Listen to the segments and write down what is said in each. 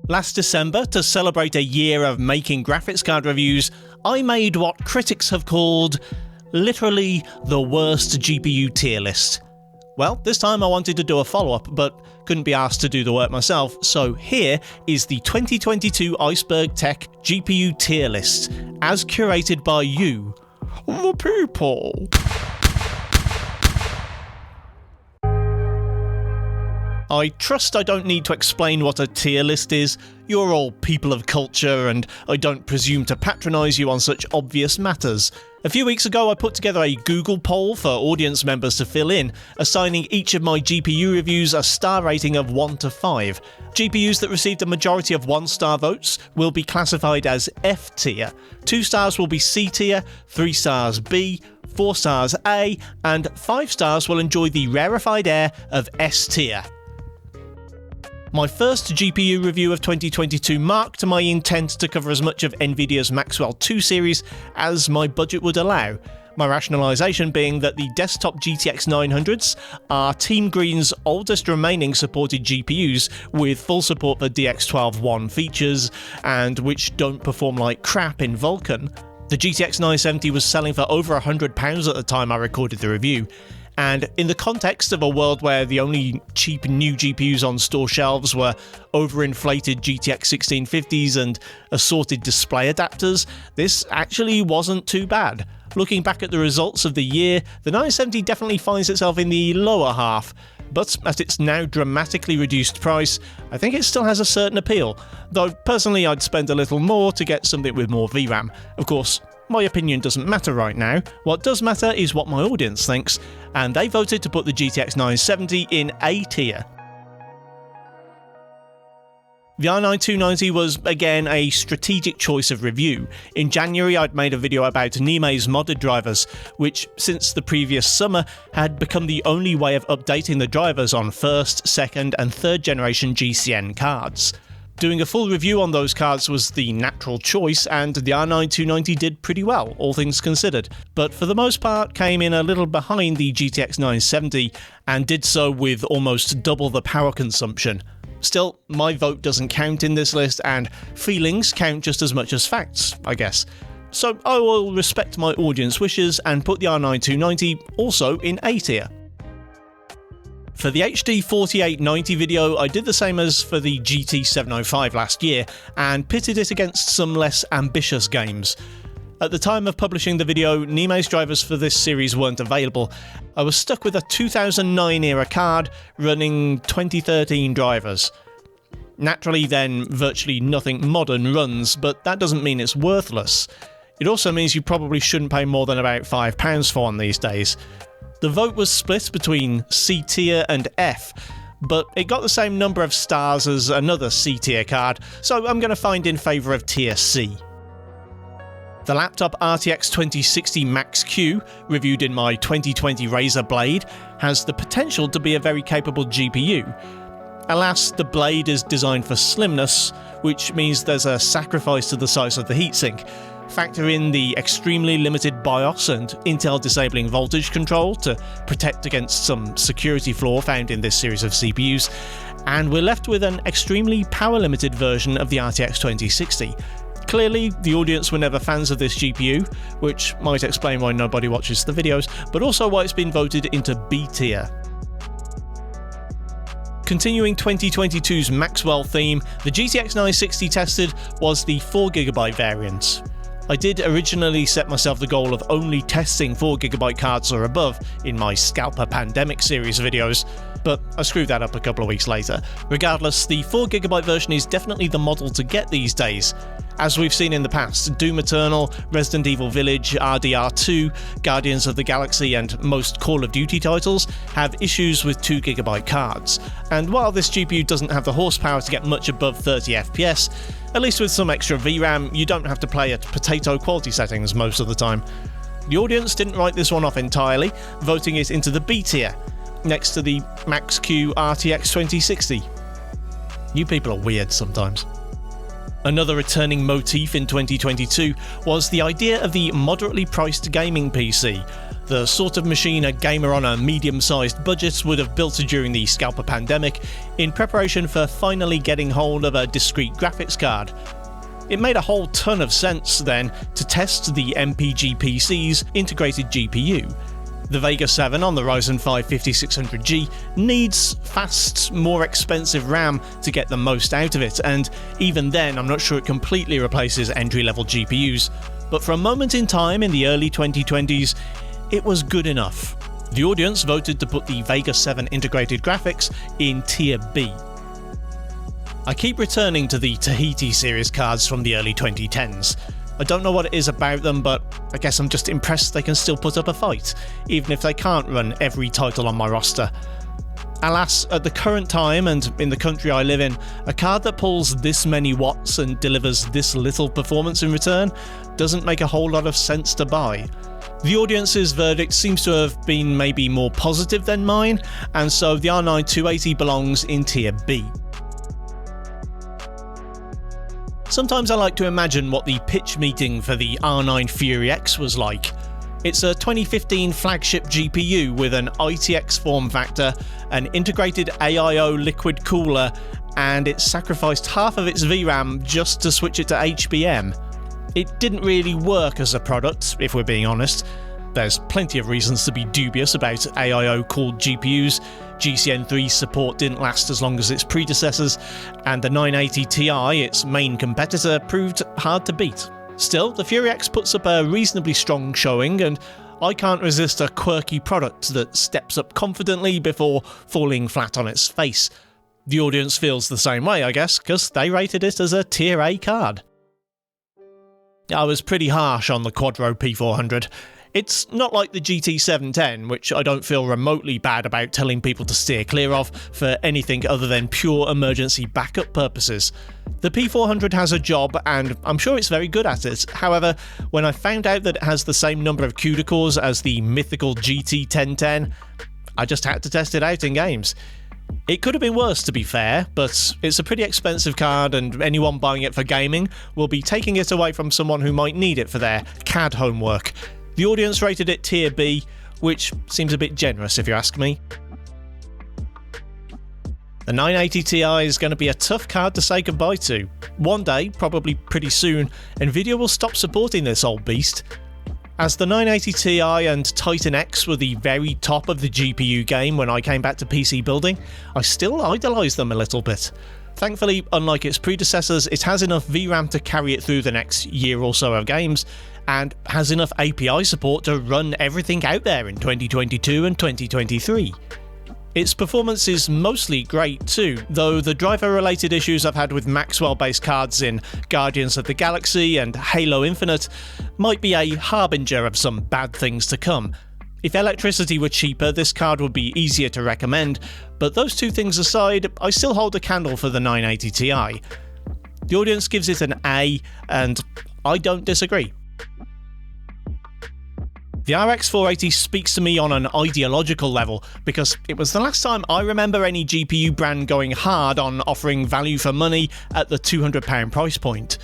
Last December, to celebrate a year of making graphics card reviews, I made what critics have called, literally, the worst GPU tier list. Well, this time I wanted to do a follow-up, but couldn't be asked to do the work myself, so here is the 2022 Iceberg Tech GPU tier list, as curated by you, the people. I trust I don't need to explain what a tier list is. You're all people of culture, and I don't presume to patronise you on such obvious matters. A few weeks ago I put together a Google poll for audience members to fill in, assigning each of my GPU reviews a star rating of 1 to 5. GPUs that received a majority of 1-star votes will be classified as F tier, 2 stars will be C tier, 3 stars B, 4 stars A, and 5 stars will enjoy the rarefied air of S tier. My first GPU review of 2022 marked my intent to cover as much of Nvidia's Maxwell 2 series as my budget would allow, my rationalisation being that the desktop GTX 900s are Team Green's oldest remaining supported GPUs with full support for DX12.1 features, and which don't perform like crap in Vulkan. The GTX 970 was selling for over £100 at the time I recorded the review. And in the context of a world where the only cheap new GPUs on store shelves were overinflated GTX 1650s and assorted display adapters, this actually wasn't too bad. Looking back at the results of the year, the 970 definitely finds itself in the lower half, but at its now dramatically reduced price, I think it still has a certain appeal, though personally I'd spend a little more to get something with more VRAM. Of course, my opinion doesn't matter right now. What does matter is what my audience thinks, and they voted to put the GTX 970 in A tier. The i9 290 was, again, a strategic choice of review. In January I'd made a video about Nime's modded drivers, which since the previous summer had become the only way of updating the drivers on 1st, 2nd and 3rd generation GCN cards. Doing a full review on those cards was the natural choice, and the i9 290 did pretty well, all things considered, but for the most part came in a little behind the GTX 970 and did so with almost double the power consumption. Still, my vote doesn't count in this list, and feelings count just as much as facts, I guess. So I will respect my audience wishes and put the i9 290 also in A tier. For the HD 4890 video, I did the same as for the GT 705 last year, and pitted it against some less ambitious games. At the time of publishing the video, Nime's drivers for this series weren't available. I was stuck with a 2009 era card running 2013 drivers. Naturally then, virtually nothing modern runs, but that doesn't mean it's worthless. It also means you probably shouldn't pay more than about £5 for one these days. The vote was split between C tier and F, but it got the same number of stars as another C tier card, so I'm going to find in favour of tier C. The laptop RTX 2060 Max-Q, reviewed in my 2020 Razer Blade, has the potential to be a very capable GPU. Alas, the Blade is designed for slimness, which means there's a sacrifice to the size of the heatsink. Factor in the extremely limited BIOS and Intel disabling voltage control to protect against some security flaw found in this series of CPUs, and we're left with an extremely power-limited version of the RTX 2060. Clearly, the audience were never fans of this GPU, which might explain why nobody watches the videos, but also why it's been voted into B tier. Continuing 2022's Maxwell theme, the GTX 960 tested was the 4GB variant. I did originally set myself the goal of only testing 4GB cards or above in my Scalper Pandemic series videos, but I screwed that up a couple of weeks later. Regardless, the 4GB version is definitely the model to get these days. As we've seen in the past, Doom Eternal, Resident Evil Village, RDR2, Guardians of the Galaxy and most Call of Duty titles have issues with 2GB cards, and while this GPU doesn't have the horsepower to get much above 30 FPS, at least with some extra VRAM you don't have to play at potato quality settings most of the time. The audience didn't write this one off entirely, voting it into the B tier, next to the Max-Q RTX 2060. You people are weird sometimes. Another returning motif in 2022 was the idea of the moderately priced gaming PC. the sort of machine a gamer on a medium-sized budget would have built during the scalper pandemic in preparation for finally getting hold of a discrete graphics card. It made a whole ton of sense then to test the MPG PC's integrated GPU. The Vega 7 on the Ryzen 5 5600G needs fast, more expensive RAM to get the most out of it, and even then I'm not sure it completely replaces entry-level GPUs, but for a moment in time in the early 2020s, it was good enough. The audience voted to put the Vega 7 integrated graphics in Tier B. I keep returning to the Tahiti series cards from the early 2010s. I don't know what it is about them, but I guess I'm just impressed they can still put up a fight, even if they can't run every title on my roster. Alas, at the current time and in the country I live in, a card that pulls this many watts and delivers this little performance in return doesn't make a whole lot of sense to buy. The audience's verdict seems to have been maybe more positive than mine, and so the R9 280 belongs in Tier B. Sometimes I like to imagine what the pitch meeting for the R9 Fury X was like. It's a 2015 flagship GPU with an ITX form factor, an integrated AIO liquid cooler, and it sacrificed half of its VRAM just to switch it to HBM. It didn't really work as a product, if we're being honest. There's plenty of reasons to be dubious about AIO-cooled GPUs. GCN3 support didn't last as long as its predecessors, and the 980 Ti, its main competitor, proved hard to beat. Still, the Fury X puts up a reasonably strong showing, and I can't resist a quirky product that steps up confidently before falling flat on its face. The audience feels the same way, I guess, because they rated it as a Tier A card. I was pretty harsh on the Quadro P400. It's not like the GT710, which I don't feel remotely bad about telling people to steer clear of for anything other than pure emergency backup purposes. The P400 has a job, and I'm sure it's very good at it. However, when I found out that it has the same number of CUDA cores as the mythical GT1010, I just had to test it out in games. It could have been worse, to be fair, but it's a pretty expensive card, and anyone buying it for gaming will be taking it away from someone who might need it for their CAD homework. The audience rated it Tier B, which seems a bit generous if you ask me. The 980 Ti is going to be a tough card to say goodbye to. One day, probably pretty soon, Nvidia will stop supporting this old beast. As the 980 Ti and Titan X were the very top of the GPU game when I came back to PC building, I still idolise them a little bit. Thankfully, unlike its predecessors, it has enough VRAM to carry it through the next year or so of games, and has enough API support to run everything out there in 2022 and 2023. Its performance is mostly great too, though the driver-related issues I've had with Maxwell-based cards in Guardians of the Galaxy and Halo Infinite might be a harbinger of some bad things to come. If electricity were cheaper, this card would be easier to recommend, but those two things aside, I still hold a candle for the 980 Ti. The audience gives it an A, and I don't disagree. The RX 480 speaks to me on an ideological level, because it was the last time I remember any GPU brand going hard on offering value for money at the £200 price point.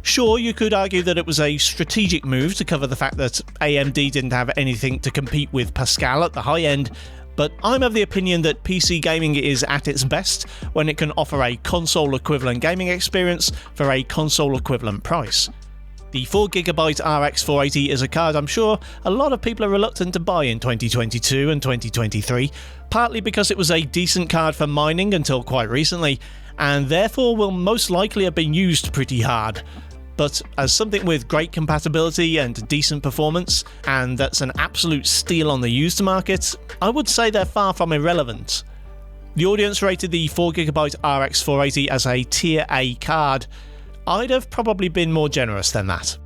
Sure, you could argue that it was a strategic move to cover the fact that AMD didn't have anything to compete with Pascal at the high end, but I'm of the opinion that PC gaming is at its best when it can offer a console-equivalent gaming experience for a console-equivalent price. The 4GB RX 480 is a card I'm sure a lot of people are reluctant to buy in 2022 and 2023, partly because it was a decent card for mining until quite recently, and therefore will most likely have been used pretty hard. But as something with great compatibility and decent performance, and that's an absolute steal on the used market, I would say they're far from irrelevant. The audience rated the 4GB RX 480 as a Tier A card. I'd have probably been more generous than that.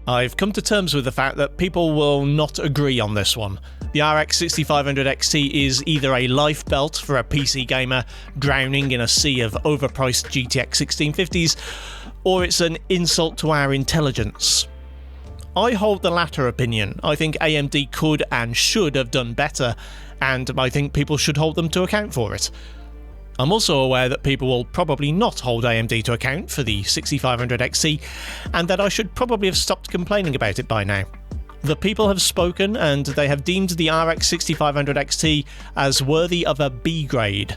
I've come to terms with the fact that people will not agree on this one. The RX 6500 XT is either a life belt for a PC gamer drowning in a sea of overpriced GTX 1650s, or it's an insult to our intelligence. I hold the latter opinion. I think AMD could and should have done better, and I think people should hold them to account for it. I'm also aware that people will probably not hold AMD to account for the 6500 XT, and that I should probably have stopped complaining about it by now. The people have spoken, and they have deemed the RX 6500 XT as worthy of a B grade.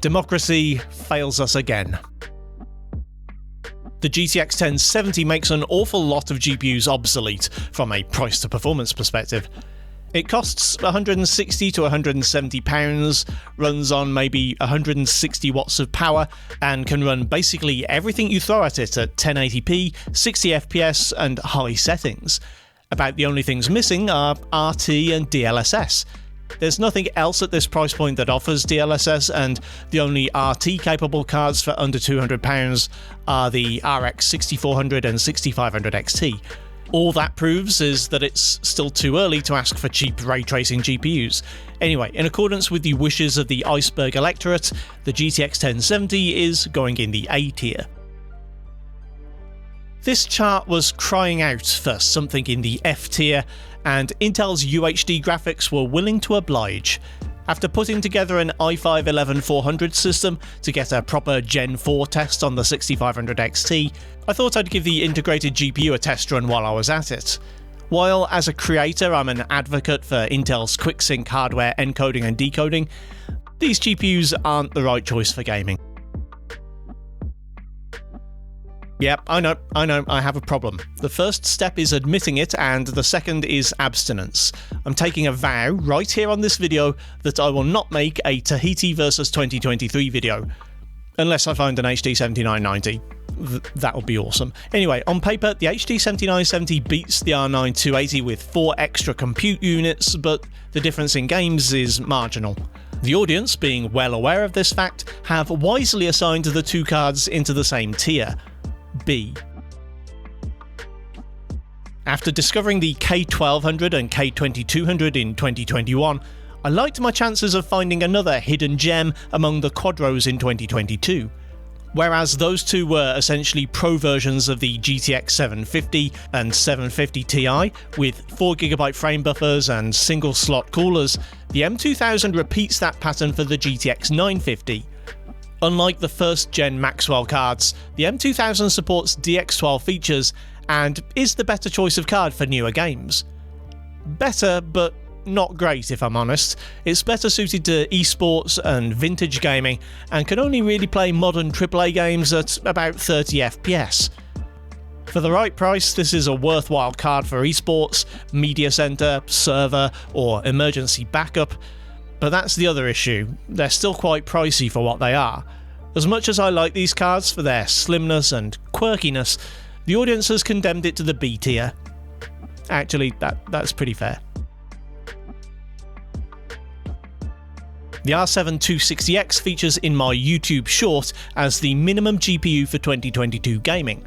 Democracy fails us again. The GTX 1070 makes an awful lot of GPUs obsolete from a price to performance perspective. It costs £160 to £170, runs on maybe 160 watts of power, and can run basically everything you throw at it at 1080p, 60 FPS, and high settings. About the only things missing are RT and DLSS. There's nothing else at this price point that offers DLSS, and the only RT-capable cards for under £200 are the RX 6400 and 6500 XT. All that proves is that it's still too early to ask for cheap ray-tracing GPUs. Anyway, in accordance with the wishes of the Iceberg electorate, the GTX 1070 is going in the A tier. This chart was crying out for something in the F tier, and Intel's UHD graphics were willing to oblige. After putting together an i5-11400 system to get a proper Gen 4 test on the 6500 XT, I thought I'd give the integrated GPU a test run while I was at it. While as a creator I'm an advocate for Intel's QuickSync hardware encoding and decoding, these GPUs aren't the right choice for gaming. Yep, I know, I have a problem. The first step is admitting it, and the second is abstinence. I'm taking a vow right here on this video that I will not make a Tahiti versus 2023 video. Unless I find an HD 7990. That would be awesome. Anyway, on paper, the HD 7970 beats the R9 280 with 4 extra compute units, but the difference in games is marginal. The audience, being well aware of this fact, have wisely assigned the two cards into the same tier. B. After discovering the K1200 and K2200 in 2021, I liked my chances of finding another hidden gem among the Quadros in 2022. Whereas those two were essentially pro versions of the GTX 750 and 750 Ti with 4GB frame buffers and single slot coolers, the M2000 repeats that pattern for the GTX 950. Unlike the first gen Maxwell cards, the M2000 supports DX12 features and is the better choice of card for newer games. Better, but not great if I'm honest. It's better suited to esports and vintage gaming, and can only really play modern AAA games at about 30 FPS. For the right price, this is a worthwhile card for esports, media center, server, or emergency backup. But that's the other issue, they're still quite pricey for what they are. As much as I like these cards for their slimness and quirkiness, the audience has condemned it to the B tier. Actually, that's pretty fair. The R7 260X features in my YouTube short as the minimum GPU for 2022 gaming.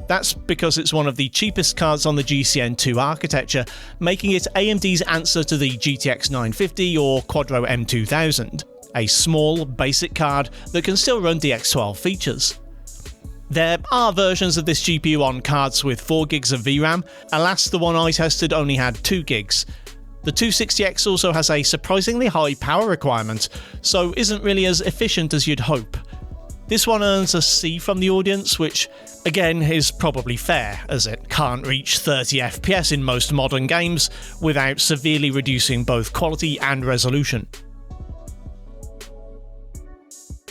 That's because it's one of the cheapest cards on the GCN2 architecture, making it AMD's answer to the GTX 950 or Quadro M2000, a small, basic card that can still run DX12 features. There are versions of this GPU on cards with 4GB of VRAM, alas the one I tested only had 2GB. The 260X also has a surprisingly high power requirement, so isn't really as efficient as you'd hope. This one earns a C from the audience, which again is probably fair, as it can't reach 30 FPS in most modern games without severely reducing both quality and resolution.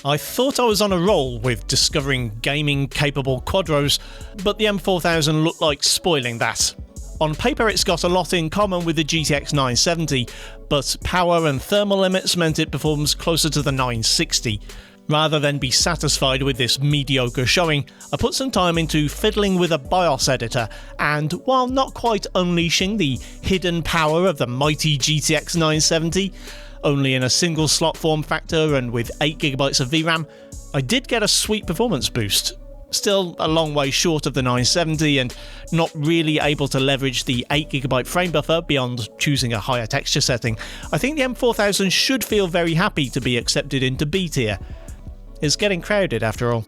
I thought I was on a roll with discovering gaming-capable Quadros, but the M4000 looked like spoiling that. On paper it's got a lot in common with the GTX 970, but power and thermal limits meant it performs closer to the 960. Rather than be satisfied with this mediocre showing, I put some time into fiddling with a BIOS editor, and while not quite unleashing the hidden power of the mighty GTX 970, only in a single slot form factor and with 8GB of VRAM, I did get a sweet performance boost. Still a long way short of the 970 and not really able to leverage the 8GB frame buffer beyond choosing a higher texture setting. I think the M4000 should feel very happy to be accepted into B tier. It's getting crowded after all.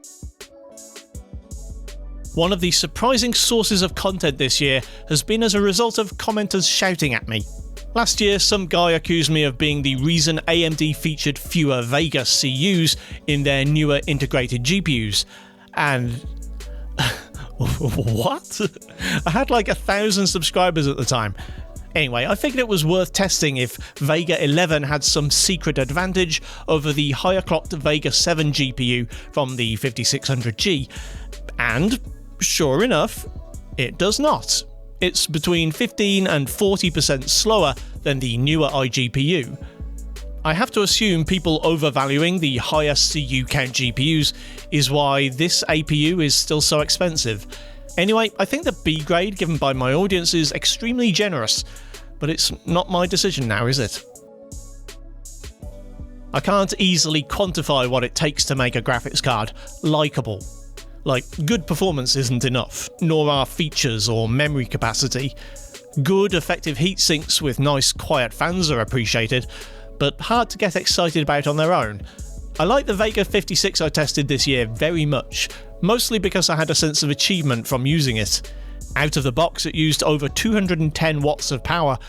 One of the surprising sources of content this year has been as a result of commenters shouting at me. Last year, some guy accused me of being the reason AMD featured fewer Vega CUs in their newer integrated GPUs. And what? I had like 1,000 subscribers at the time. Anyway, I figured it was worth testing if Vega 11 had some secret advantage over the higher clocked Vega 7 GPU from the 5600G, and sure enough, it does not. It's between 15 and 40% slower than the newer iGPU. I have to assume people overvaluing the higher CU count GPUs is why this APU is still so expensive. Anyway, I think the B grade given by my audience is extremely generous, but it's not my decision now, is it? I can't easily quantify what it takes to make a graphics card likeable. Like, good performance isn't enough, nor are features or memory capacity. Good, effective heat sinks with nice, quiet fans are appreciated, but hard to get excited about on their own. I like the Vega 56 I tested this year very much, mostly because I had a sense of achievement from using it. Out of the box, it used over 210 watts of power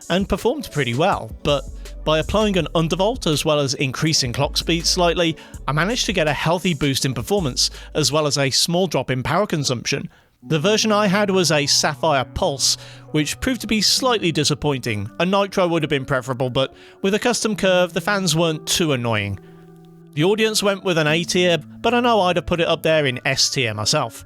and performed pretty well, but by applying an undervolt as well as increasing clock speed slightly, I managed to get a healthy boost in performance as well as a small drop in power consumption. The version I had was a Sapphire Pulse, which proved to be slightly disappointing. A Nitro would have been preferable, but with a custom curve, the fans weren't too annoying. The audience went with an A tier, but I know I'd have put it up there in S tier myself.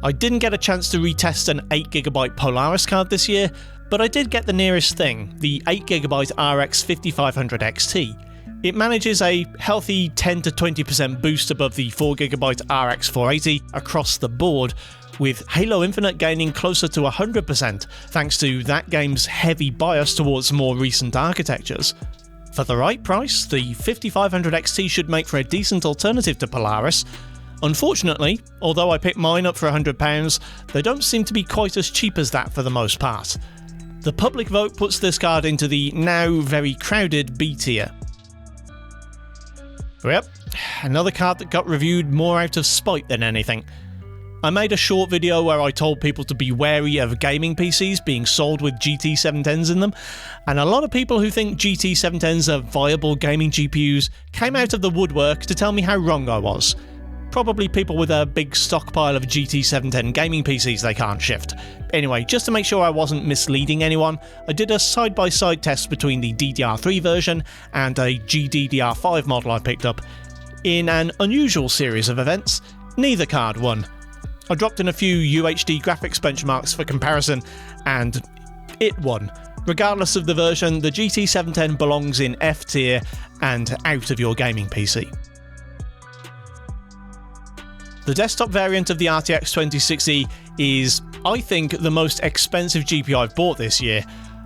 I didn't get a chance to retest an 8GB Polaris card this year, but I did get the nearest thing, the 8GB RX 5500 XT. It manages a healthy 10 to 20% boost above the 4GB RX 480 across the board, with Halo Infinite gaining closer to 100% thanks to that game's heavy bias towards more recent architectures. For the right price, the 5500 XT should make for a decent alternative to Polaris. Unfortunately, although I picked mine up for £100, they don't seem to be quite as cheap as that for the most part. The public vote puts this card into the now very crowded B tier. Yep, another card that got reviewed more out of spite than anything. I made a short video where I told people to be wary of gaming PCs being sold with GT 710s in them, and a lot of people who think GT 710s are viable gaming GPUs came out of the woodwork to tell me how wrong I was. Probably people with a big stockpile of GT 710 gaming PCs they can't shift. Anyway, just to make sure I wasn't misleading anyone, I did a side-by-side test between the DDR3 version and a GDDR5 model I picked up. In an unusual series of events, neither card won. I dropped in a few UHD graphics benchmarks for comparison, and it won. Regardless of the version, the GT 710 belongs in F tier and out of your gaming PC. The desktop variant of the RTX 2060 is, I think, the most expensive GPU I've bought this year.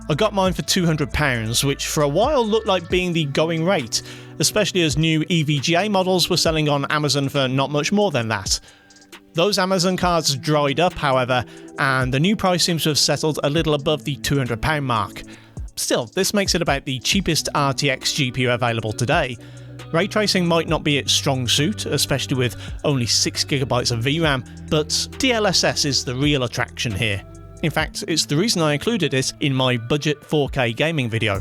I got mine for £200, which for a while looked like being the going rate, especially as new EVGA models were selling on Amazon for not much more than that. Those Amazon cards dried up, however, and the new price seems to have settled a little above the £200 mark. Still, this makes it about the cheapest RTX GPU available today. Ray tracing might not be its strong suit, especially with only 6GB of VRAM, but DLSS is the real attraction here. In fact, it's the reason I included it in my budget 4K gaming video.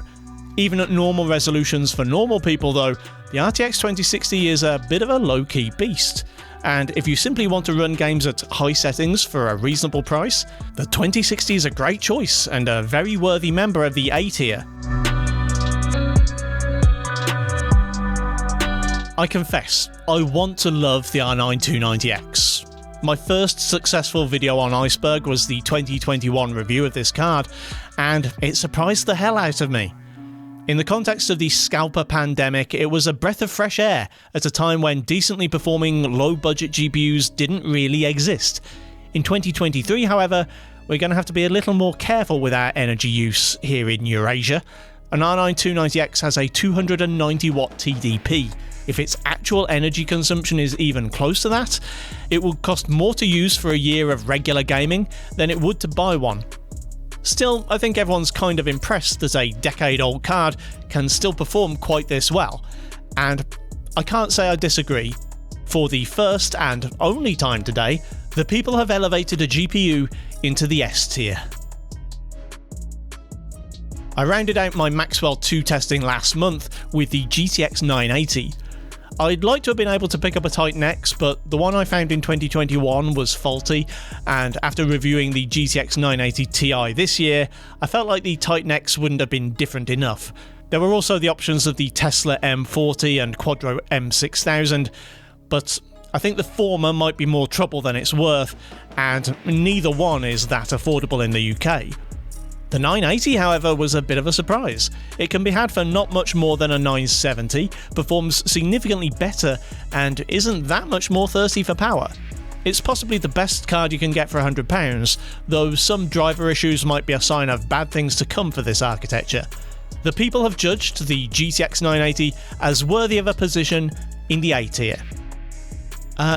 Even at normal resolutions for normal people though, the RTX 2060 is a bit of a low-key beast. And if you simply want to run games at high settings for a reasonable price, the 2060 is a great choice and a very worthy member of the A tier. I confess, I want to love the R9 290X. My first successful video on Iceberg was the 2021 review of this card, and it surprised the hell out of me. In the context of the scalper pandemic, it was a breath of fresh air at a time when decently performing low-budget GPUs didn't really exist. In 2023, however, we're going to have to be a little more careful with our energy use here in Eurasia. An R9 290X has a 290-watt TDP. If its actual energy consumption is even close to that, it will cost more to use for a year of regular gaming than it would to buy one. Still, I think everyone's kind of impressed that a decade-old card can still perform quite this well, and I can't say I disagree. For the first and only time today, the people have elevated a GPU into the S tier. I rounded out my Maxwell 2 testing last month with the GTX 980. I'd like to have been able to pick up a Titan X, but the one I found in 2021 was faulty, and after reviewing the GTX 980 Ti this year, I felt like the Titan X wouldn't have been different enough. There were also the options of the Tesla M40 and Quadro M6000, but I think the former might be more trouble than it's worth, and neither one is that affordable in the UK. The 980, however, was a bit of a surprise. It can be had for not much more than a 970, performs significantly better, and isn't that much more thirsty for power. It's possibly the best card you can get for £100, though some driver issues might be a sign of bad things to come for this architecture. The people have judged the GTX 980 as worthy of a position in the A tier.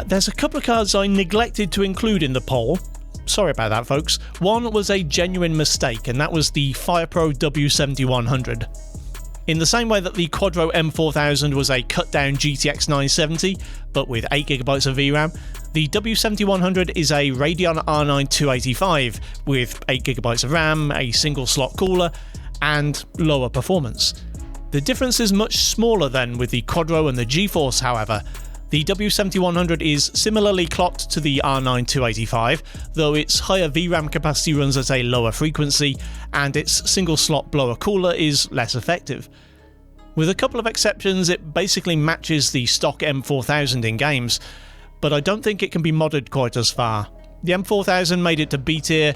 There's a couple of cards I neglected to include in the poll. Sorry about that, folks. One was a genuine mistake, and that was the FirePro W7100. In the same way that the Quadro M4000 was a cut-down GTX 970, but with 8GB of VRAM, the W7100 is a Radeon R9 285 with 8GB of RAM, a single-slot cooler, and lower performance. The difference is much smaller than with the Quadro and the GeForce, however. The W7100 is similarly clocked to the R9 285, though its higher VRAM capacity runs at a lower frequency, and its single-slot blower cooler is less effective. With a couple of exceptions, it basically matches the stock M4000 in games, but I don't think it can be modded quite as far. The M4000 made it to B tier.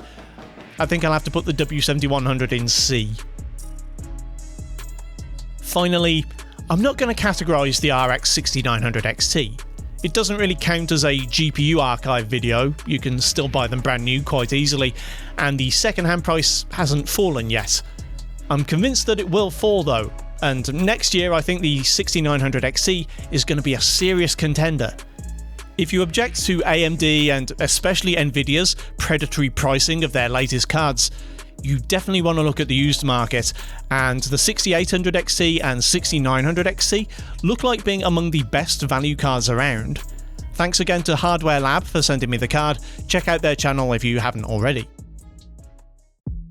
I think I'll have to put the W7100 in C. Finally, I'm not going to categorise the RX 6900 XT. It doesn't really count as a GPU archive video, you can still buy them brand new quite easily, and the second-hand price hasn't fallen yet. I'm convinced that it will fall though, and next year I think the 6900 XT is going to be a serious contender. If you object to AMD and especially Nvidia's predatory pricing of their latest cards, you definitely want to look at the used market, and the 6800 XT and 6900 XT look like being among the best value cards around. Thanks again to Hardware Lab for sending me the card. Check out their channel if you haven't already.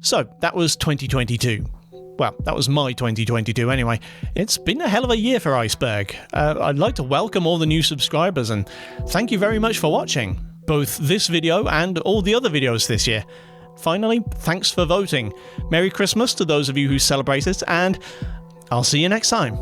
So that was 2022. Well, that was my 2022 anyway. It's been a hell of a year for Iceberg. I'd like to welcome all the new subscribers and thank you very much for watching, both this video and all the other videos this year. Finally, thanks for voting. Merry Christmas to those of you who celebrate it, and I'll see you next time.